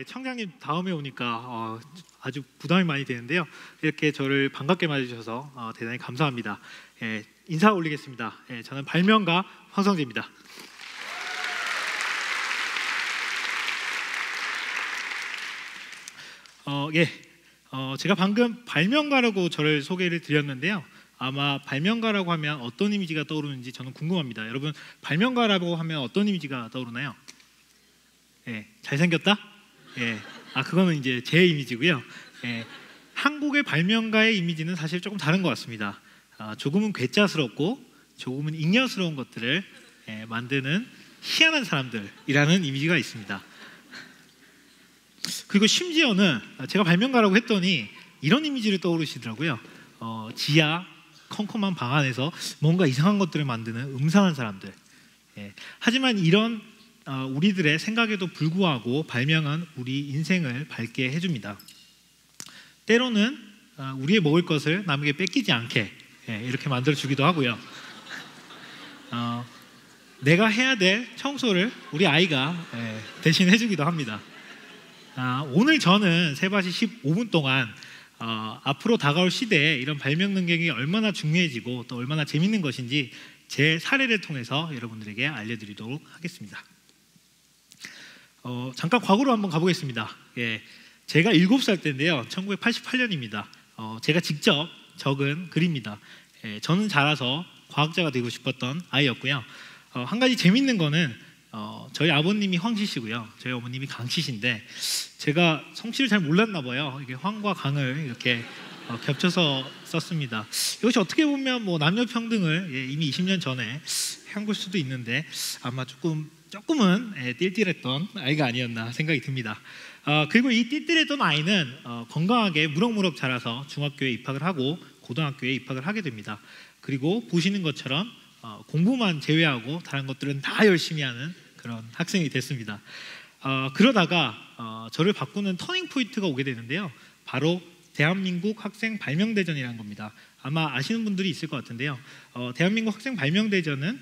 청장님 다음에 오니까 아주 부담이 많이 되는데요. 이렇게 저를 반갑게 맞아주셔서 대단히 감사합니다. 인사 올리겠습니다. 저는 발명가 황성재입니다. 제가 방금 발명가라고 저를 소개를 드렸는데요. 아마 발명가라고 하면 어떤 이미지가 떠오르는지 저는 궁금합니다. 여러분, 발명가라고 하면 어떤 이미지가 떠오르나요? 잘생겼다? 그거는 이제 제 이미지고요. 한국의 발명가의 이미지는 사실 조금 다른 것 같습니다. 조금은 괴짜스럽고 조금은 잉여스러운 것들을 만드는 희한한 사람들이라는 이미지가 있습니다. 그리고 심지어는 제가 발명가라고 했더니 이런 이미지를 떠오르시더라고요. 지하 컴컴한 방 안에서 뭔가 이상한 것들을 만드는 음산한 사람들. 하지만 이런 우리들의 생각에도 불구하고 발명은 우리 인생을 밝게 해줍니다. 때로는 우리의 먹을 것을 남에게 뺏기지 않게 이렇게 만들어주기도 하고요. 내가 해야 될 청소를 우리 아이가 대신 해주기도 합니다. 오늘 저는 세바시 15분 동안 앞으로 다가올 시대에 이런 발명 능력이 얼마나 중요해지고 또 얼마나 재밌는 것인지 제 사례를 통해서 여러분들에게 알려드리도록 하겠습니다. 잠깐 과거로 한번 가보겠습니다. 제가 7살 때인데요. 1988년입니다. 제가 직접 적은 글입니다. 저는 자라서 과학자가 되고 싶었던 아이였고요. 한 가지 재밌는 거는 저희 아버님이 황씨시고요. 저희 어머님이 강씨신데 제가 성씨를 잘 몰랐나 봐요. 이게 황과 강을 이렇게 겹쳐서 썼습니다. 이것이 어떻게 보면 뭐 남녀 평등을 이미 20년 전에 한 걸 수도 있는데 아마 조금은 띨띨했던 아이가 아니었나 생각이 듭니다. 그리고 이 띨띨했던 아이는 건강하게 무럭무럭 자라서 중학교에 입학을 하고 고등학교에 입학을 하게 됩니다. 그리고 보시는 것처럼 공부만 제외하고 다른 것들은 다 열심히 하는 그런 학생이 됐습니다. 그러다가 저를 바꾸는 터닝 포인트가 오게 되는데요. 바로 대한민국 학생 발명대전이라는 겁니다. 아마 아시는 분들이 있을 것 같은데요. 대한민국 학생 발명대전은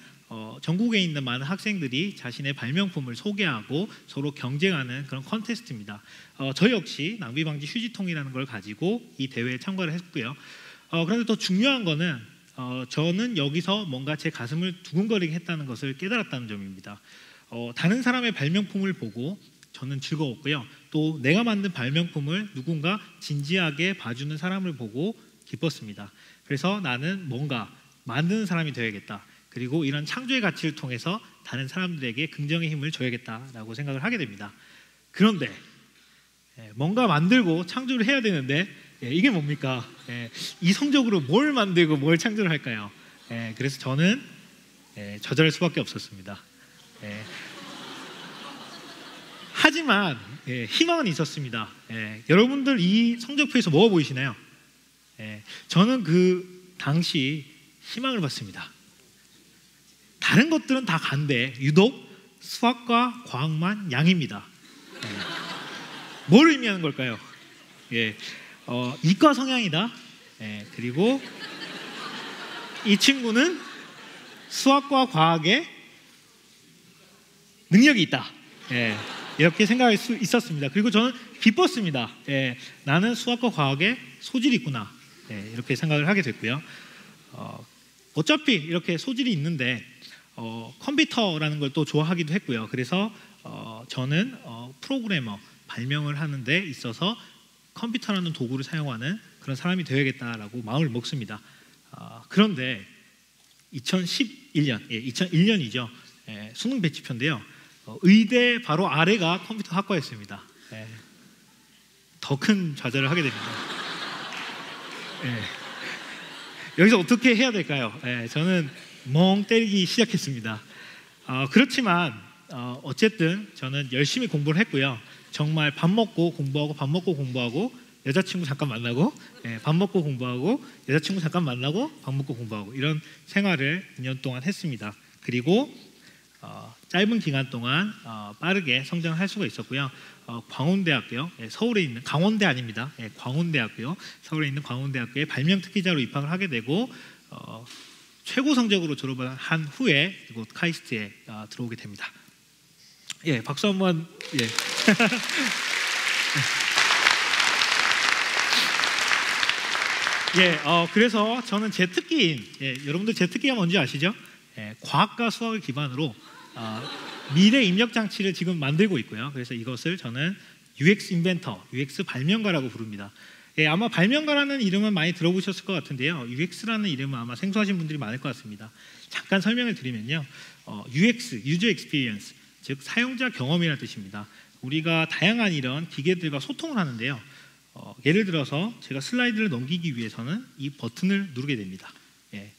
전국에 있는 많은 학생들이 자신의 발명품을 소개하고 서로 경쟁하는 그런 컨테스트입니다. 저 역시 낭비방지 휴지통이라는 걸 가지고 이 대회에 참가를 했고요. 그런데 더 중요한 거는 저는 여기서 뭔가 제 가슴을 두근거리게 했다는 것을 깨달았다는 점입니다. 다른 사람의 발명품을 보고 저는 즐거웠고요. 또 내가 만든 발명품을 누군가 진지하게 봐주는 사람을 보고 기뻤습니다. 그래서 나는 뭔가 만드는 사람이 되어야겠다. 그리고 이런 창조의 가치를 통해서 다른 사람들에게 긍정의 힘을 줘야겠다라고 생각을 하게 됩니다. 그런데 뭔가 만들고 창조를 해야 되는데 이게 뭡니까? 이성적으로 뭘 만들고 뭘 창조를 할까요? 그래서 저는 좌절할 수밖에 없었습니다. 하지만 희망은 있었습니다. 여러분들 이 성적표에서 뭐가 보이시나요? 저는 그 당시 희망을 봤습니다. 다른 것들은 다 간데 유독 수학과 과학만 양입니다. 뭘 의미하는 걸까요? 이과 성향이다. 그리고 이 친구는 수학과 과학에 능력이 있다. 이렇게 생각할 수 있었습니다. 그리고 저는 기뻤습니다. 나는 수학과 과학에 소질이 있구나. 이렇게 생각을 하게 됐고요. 어차피 이렇게 소질이 있는데 컴퓨터라는 걸 또 좋아하기도 했고요. 그래서 저는 프로그래머 발명을 하는 데 있어서 컴퓨터라는 도구를 사용하는 그런 사람이 되어야겠다라고 마음을 먹습니다. 그런데 2001년이죠. 수능 배치표인데요. 의대 바로 아래가 컴퓨터 학과였습니다. 더 큰 좌절을 하게 됩니다. 여기서 어떻게 해야 될까요? 저는 멍 때리기 시작했습니다. 그렇지만 어쨌든 저는 열심히 공부를 했고요. 정말 밥 먹고 공부하고 밥 먹고 공부하고 여자친구 잠깐 만나고 밥 먹고 공부하고 여자친구 잠깐 만나고 밥 먹고 공부하고 이런 생활을 2년 동안 했습니다. 그리고 짧은 기간 동안 빠르게 성장할 수가 있었고요. 광운대학교, 서울에 있는 강원대 아닙니다. 광운대학교, 서울에 있는 광운대학교에 발명 특기자로 입학을 하게 되고 최고 성적으로 졸업을 한 후에 이곳 카이스트에 들어오게 됩니다. 박수 한번. 그래서 저는 제 특기인, 여러분들 제 특기가 뭔지 아시죠? 과학과 수학을 기반으로 미래 입력 장치를 지금 만들고 있고요. 그래서 이것을 저는 UX 인벤터, UX 발명가라고 부릅니다. 아마 발명가라는 이름은 많이 들어보셨을 것 같은데요. UX라는 이름은 아마 생소하신 분들이 많을 것 같습니다. 잠깐 설명을 드리면요. UX, User Experience, 즉 사용자 경험이라는 뜻입니다. 우리가 다양한 이런 기계들과 소통을 하는데요. 예를 들어서 제가 슬라이드를 넘기기 위해서는 이 버튼을 누르게 됩니다.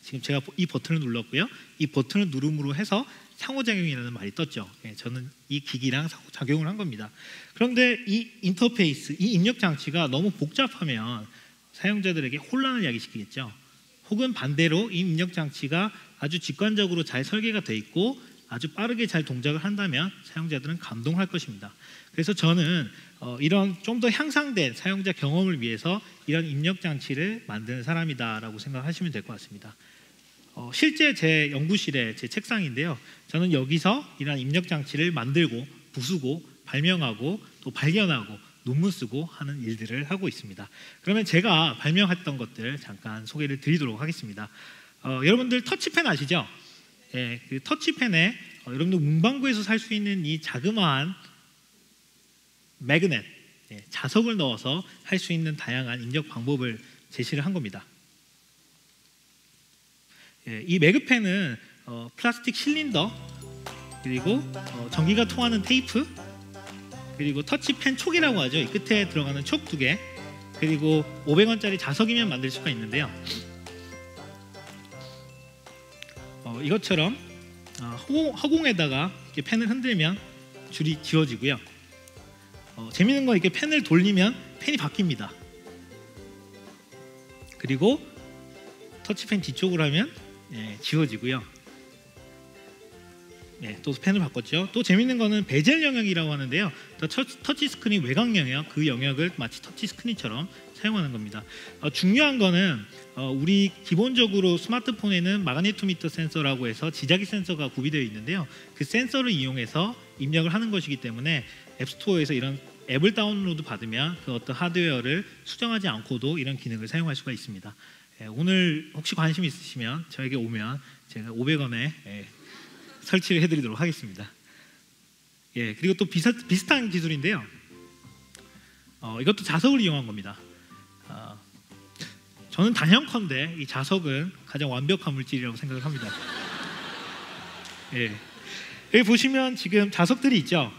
지금 제가 이 버튼을 눌렀고요. 이 버튼을 누름으로 해서 상호작용이라는 말이 떴죠. 저는 이 기기랑 상호작용을 한 겁니다. 그런데 이 인터페이스, 이 입력 장치가 너무 복잡하면 사용자들에게 혼란을 야기시키겠죠. 혹은 반대로 이 입력 장치가 아주 직관적으로 잘 설계가 돼 있고 아주 빠르게 잘 동작을 한다면 사용자들은 감동할 것입니다. 그래서 저는 이런 좀 더 향상된 사용자 경험을 위해서 이런 입력 장치를 만드는 사람이다라고 생각하시면 될 것 같습니다. 실제 제 연구실의 제 책상인데요. 저는 여기서 이런 입력 장치를 만들고 부수고 발명하고 또 발견하고 논문 쓰고 하는 일들을 하고 있습니다. 그러면 제가 발명했던 것들 잠깐 소개를 드리도록 하겠습니다. 여러분들 터치펜 아시죠? 그 터치펜에 여러분들 문방구에서 살 수 있는 이 자그마한 매그넷, 자석을 넣어서 할 수 있는 다양한 입력 방법을 제시를 한 겁니다. 이 매그펜은 플라스틱 실린더, 그리고 전기가 통하는 테이프, 그리고 터치펜 촉이라고 하죠. 이 끝에 들어가는 촉 2개, 그리고 500원짜리 자석이면 만들 수가 있는데요. 이것처럼 허공에다가 이렇게 펜을 흔들면 줄이 지워지고요. 재밌는 건 이렇게 펜을 돌리면 펜이 바뀝니다. 그리고 터치펜 뒤쪽으로 하면 지워지고요. 또 펜을 바꿨죠. 또 재밌는 거는 베젤 영역이라고 하는데요. 터치 스크린 외곽 영역, 그 영역을 마치 터치 스크린처럼 사용하는 겁니다. 중요한 거는 우리 기본적으로 스마트폰에는 마그네토미터 센서라고 해서 지자기 센서가 구비되어 있는데요. 그 센서를 이용해서 입력을 하는 것이기 때문에 앱스토어에서 이런 앱을 다운로드 받으면 그 어떤 하드웨어를 수정하지 않고도 이런 기능을 사용할 수가 있습니다. 오늘 혹시 관심 있으시면 저에게 오면 제가 500원에 설치를 해드리도록 하겠습니다. 그리고 또 비슷한 기술인데요. 이것도 자석을 이용한 겁니다. 저는 단연컨대 이 자석은 가장 완벽한 물질이라고 생각을 합니다. 여기 보시면 지금 자석들이 있죠.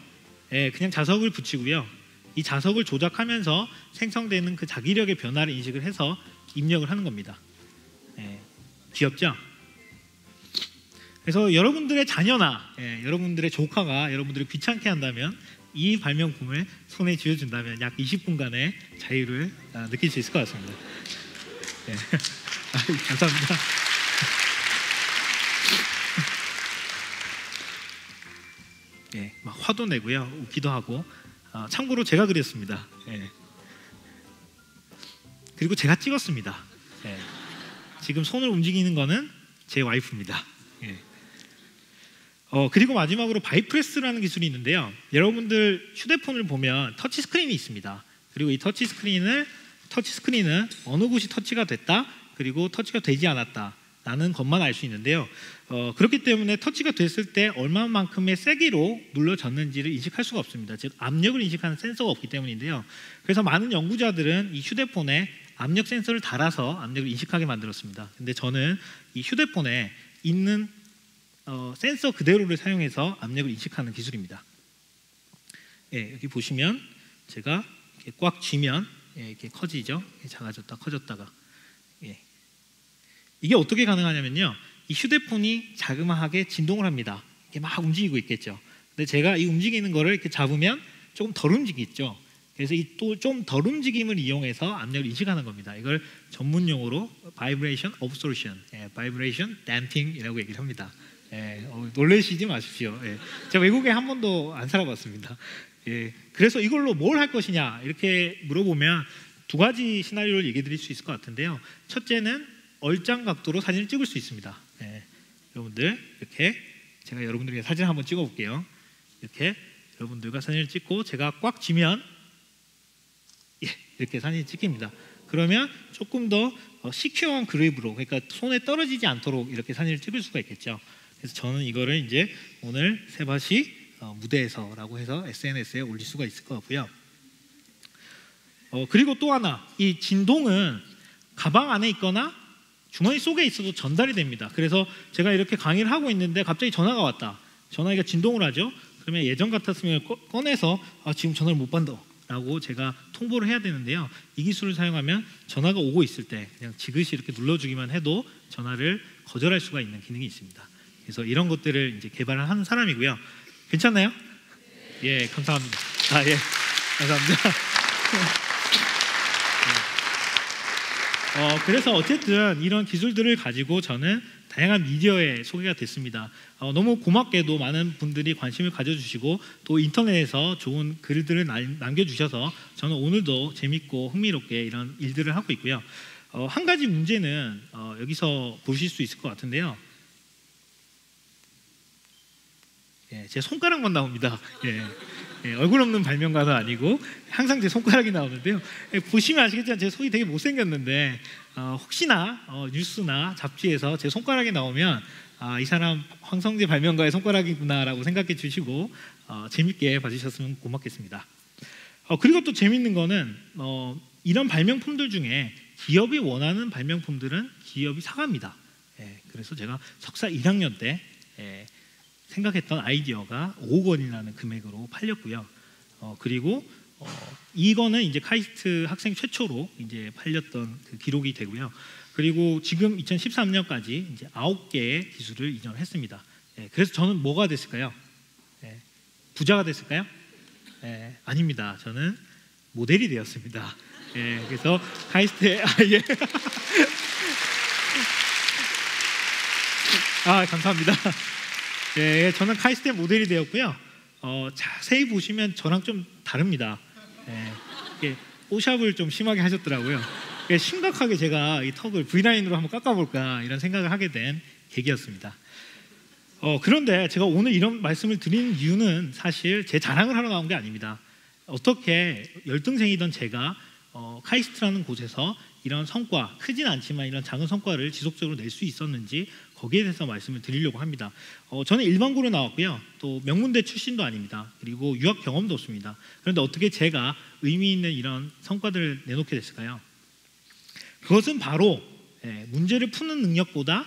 그냥 자석을 붙이고요. 이 자석을 조작하면서 생성되는 그 자기력의 변화를 인식을 해서 입력을 하는 겁니다. 귀엽죠? 그래서 여러분들의 자녀나 여러분들의 조카가 여러분들을 귀찮게 한다면 이 발명품을 손에 쥐어준다면 약 20분간의 자유를 느낄 수 있을 것 같습니다. 감사합니다. 막 화도 내고요, 웃기도 하고. 참고로 제가 그렸습니다. 그리고 제가 찍었습니다. 지금 손을 움직이는 거는 제 와이프입니다. 그리고 마지막으로 바이프레스라는 기술이 있는데요. 여러분들 휴대폰을 보면 터치 스크린이 있습니다. 그리고 이 터치 스크린은 어느 곳이 터치가 됐다, 그리고 터치가 되지 않았다 라는 것만 알 수 있는데요. 그렇기 때문에 터치가 됐을 때 얼마만큼의 세기로 눌러졌는지를 인식할 수가 없습니다. 즉 압력을 인식하는 센서가 없기 때문인데요. 그래서 많은 연구자들은 이 휴대폰에 압력 센서를 달아서 압력을 인식하게 만들었습니다. 근데 저는 이 휴대폰에 있는 센서 그대로를 사용해서 압력을 인식하는 기술입니다. 여기 보시면 제가 이렇게 꽉 쥐면 이렇게 커지죠. 작아졌다 커졌다가. 이게 어떻게 가능하냐면요, 이 휴대폰이 자그마하게 진동을 합니다. 이게 막 움직이고 있겠죠. 근데 제가 이 움직이는 거를 이렇게 잡으면 조금 덜 움직이죠. 그래서 이 또 좀 덜 움직임을 이용해서 압력을 인식하는 겁니다. 이걸 전문 용어로 vibration absorption, vibration damping이라고 얘기를 합니다. 놀라시지 마십시오. 제가 외국에 한 번도 안 살아봤습니다. 그래서 이걸로 뭘 할 것이냐 이렇게 물어보면 두 가지 시나리오를 얘기해 드릴 수 있을 것 같은데요. 첫째는 얼짱 각도로 사진을 찍을 수 있습니다. 여러분들 이렇게 제가 여러분들에게 사진 한번 찍어 볼게요. 이렇게 여러분들과 사진을 찍고 제가 꽉 쥐면 이렇게 사진이 찍힙니다. 그러면 조금 더 시큐어한 그립으로, 그러니까 손에 떨어지지 않도록 이렇게 사진을 찍을 수가 있겠죠. 그래서 저는 이거를 이제 오늘 세바시 무대에서라고 해서 SNS에 올릴 수가 있을 것 같고요. 그리고 또 하나, 이 진동은 가방 안에 있거나 주머니 속에 있어도 전달이 됩니다. 그래서 제가 이렇게 강의를 하고 있는데 갑자기 전화가 왔다. 전화기가 진동을 하죠. 그러면 예전 같았으면 꺼내서 지금 전화를 못 받는다 라고 제가 통보를 해야 되는데요. 이 기술을 사용하면 전화가 오고 있을 때 그냥 지그시 이렇게 눌러주기만 해도 전화를 거절할 수가 있는 기능이 있습니다. 그래서 이런 것들을 이제 개발을 하는 사람이고요. 괜찮나요? 예, 감사합니다. 예, 감사합니다. 그래서 어쨌든 이런 기술들을 가지고 저는 다양한 미디어에 소개가 됐습니다. 너무 고맙게도 많은 분들이 관심을 가져주시고 또 인터넷에서 좋은 글들을 남겨주셔서 저는 오늘도 재밌고 흥미롭게 이런 일들을 하고 있고요. 한 가지 문제는 여기서 보실 수 있을 것 같은데요. 제 손가락만 나옵니다. 얼굴 없는 발명가도 아니고 항상 제 손가락이 나오는데요. 보시면 아시겠지만 제 손이 되게 못생겼는데 혹시나 뉴스나 잡지에서 제 손가락이 나오면 이 사람 황성재 발명가의 손가락이구나 라고 생각해 주시고 재밌게 봐주셨으면 고맙겠습니다. 그리고 또 재밌는 거는 이런 발명품들 중에 기업이 원하는 발명품들은 기업이 사갑니다. 그래서 제가 석사 1학년 때 생각했던 아이디어가 5억 원이라는 금액으로 팔렸고요. 그리고 이거는 이제 카이스트 학생 최초로 이제 팔렸던 그 기록이 되고요. 그리고 지금 2013년까지 이제 9개의 기술을 이전했습니다. 그래서 저는 뭐가 됐을까요? 부자가 됐을까요? 아닙니다. 저는 모델이 되었습니다. 그래서 카이스트에 감사합니다. 저는 카이스트의 모델이 되었고요. 자세히 보시면 저랑 좀 다릅니다. 뽀샵을 좀 심하게 하셨더라고요. 심각하게 제가 이 턱을 V라인으로 한번 깎아볼까 이런 생각을 하게 된 계기였습니다. 그런데 제가 오늘 이런 말씀을 드리는 이유는 사실 제 자랑을 하러 나온 게 아닙니다. 어떻게 열등생이던 제가 카이스트라는 곳에서 이런 성과, 크진 않지만 이런 작은 성과를 지속적으로 낼 수 있었는지 거기에 대해서 말씀을 드리려고 합니다. 저는 일반고로 나왔고요. 또 명문대 출신도 아닙니다. 그리고 유학 경험도 없습니다. 그런데 어떻게 제가 의미 있는 이런 성과들을 내놓게 됐을까요? 그것은 바로 문제를 푸는 능력보다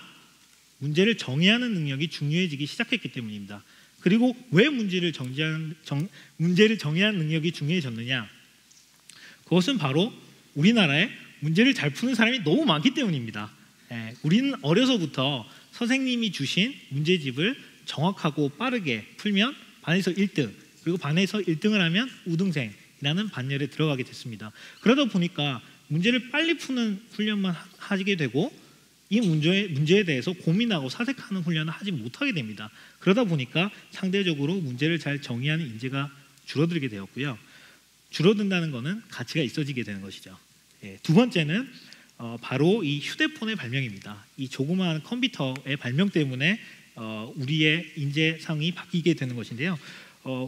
문제를 정의하는 능력이 중요해지기 시작했기 때문입니다. 그리고 왜 문제를 정의하는 능력이 중요해졌느냐? 그것은 바로 우리나라에 문제를 잘 푸는 사람이 너무 많기 때문입니다. 우리는 어려서부터 선생님이 주신 문제집을 정확하고 빠르게 풀면 반에서 1등, 그리고 반에서 1등을 하면 우등생이라는 반열에 들어가게 됐습니다. 그러다 보니까 문제를 빨리 푸는 훈련만 하게 되고 이 문제에 대해서 고민하고 사색하는 훈련을 하지 못하게 됩니다. 그러다 보니까 상대적으로 문제를 잘 정의하는 인재가 줄어들게 되었고요. 줄어든다는 것은 가치가 있어지게 되는 것이죠. 두 번째는 바로 이 휴대폰의 발명입니다. 이 조그마한 컴퓨터의 발명 때문에 우리의 인재상이 바뀌게 되는 것인데요.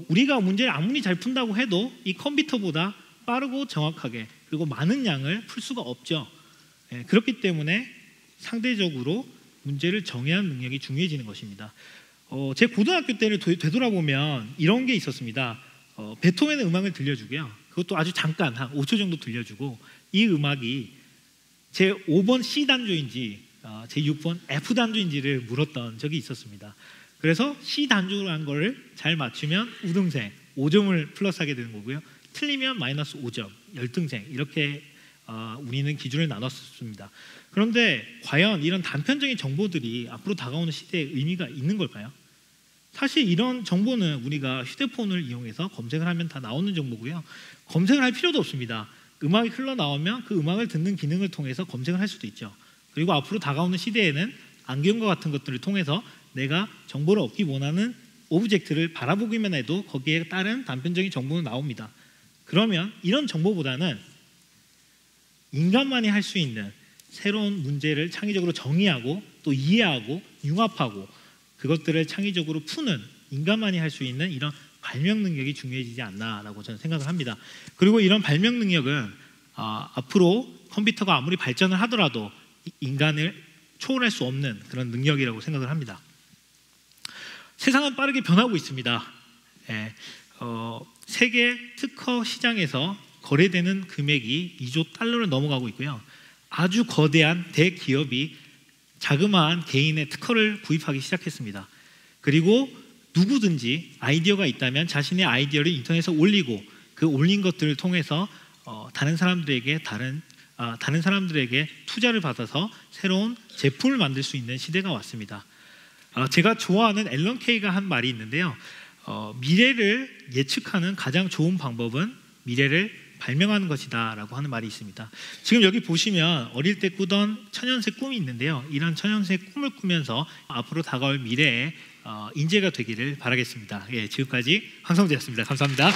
우리가 문제를 아무리 잘 푼다고 해도 이 컴퓨터보다 빠르고 정확하게 그리고 많은 양을 풀 수가 없죠. 그렇기 때문에 상대적으로 문제를 정의하는 능력이 중요해지는 것입니다. 제 고등학교 때를 되돌아보면 이런 게 있었습니다. 베토벤의 음악을 들려주고요. 그것도 아주 잠깐 한 5초 정도 들려주고 이 음악이 제 5번 C 단조인지 제 6번 F 단조인지를 물었던 적이 있었습니다. 그래서 C 단조로 한 거를 잘 맞추면 우등생 5점을 플러스하게 되는 거고요. 틀리면 마이너스 5점, 열등생 이렇게 우리는 기준을 나눴습니다. 그런데 과연 이런 단편적인 정보들이 앞으로 다가오는 시대에 의미가 있는 걸까요? 사실 이런 정보는 우리가 휴대폰을 이용해서 검색을 하면 다 나오는 정보고요. 검색을 할 필요도 없습니다. 음악이 흘러나오면 그 음악을 듣는 기능을 통해서 검색을 할 수도 있죠. 그리고 앞으로 다가오는 시대에는 안경과 같은 것들을 통해서 내가 정보를 얻기 원하는 오브젝트를 바라보기만 해도 거기에 따른 단편적인 정보는 나옵니다. 그러면 이런 정보보다는 인간만이 할 수 있는 새로운 문제를 창의적으로 정의하고 또 이해하고 융합하고 그것들을 창의적으로 푸는 인간만이 할 수 있는 이런 발명 능력이 중요해지지 않나라고 저는 생각을 합니다. 그리고 이런 발명 능력은 앞으로 컴퓨터가 아무리 발전을 하더라도 인간을 초월할 수 없는 그런 능력이라고 생각을 합니다. 세상은 빠르게 변하고 있습니다. 세계 특허 시장에서 거래되는 금액이 2조 달러를 넘어가고 있고요. 아주 거대한 대기업이 자그마한 개인의 특허를 구입하기 시작했습니다. 그리고 누구든지 아이디어가 있다면 자신의 아이디어를 인터넷에 올리고 그 올린 것들을 통해서 다른 사람들에게 투자를 받아서 새로운 제품을 만들 수 있는 시대가 왔습니다. 제가 좋아하는 앨런 케이가 한 말이 있는데요. 미래를 예측하는 가장 좋은 방법은 미래를 발명하는 것이다 라고 하는 말이 있습니다. 지금 여기 보시면 어릴 때 꾸던 천연새 꿈이 있는데요. 이런 천연새 꿈을 꾸면서 앞으로 다가올 미래에 인재가 되기를 바라겠습니다. 지금까지 황성재였습니다. 감사합니다.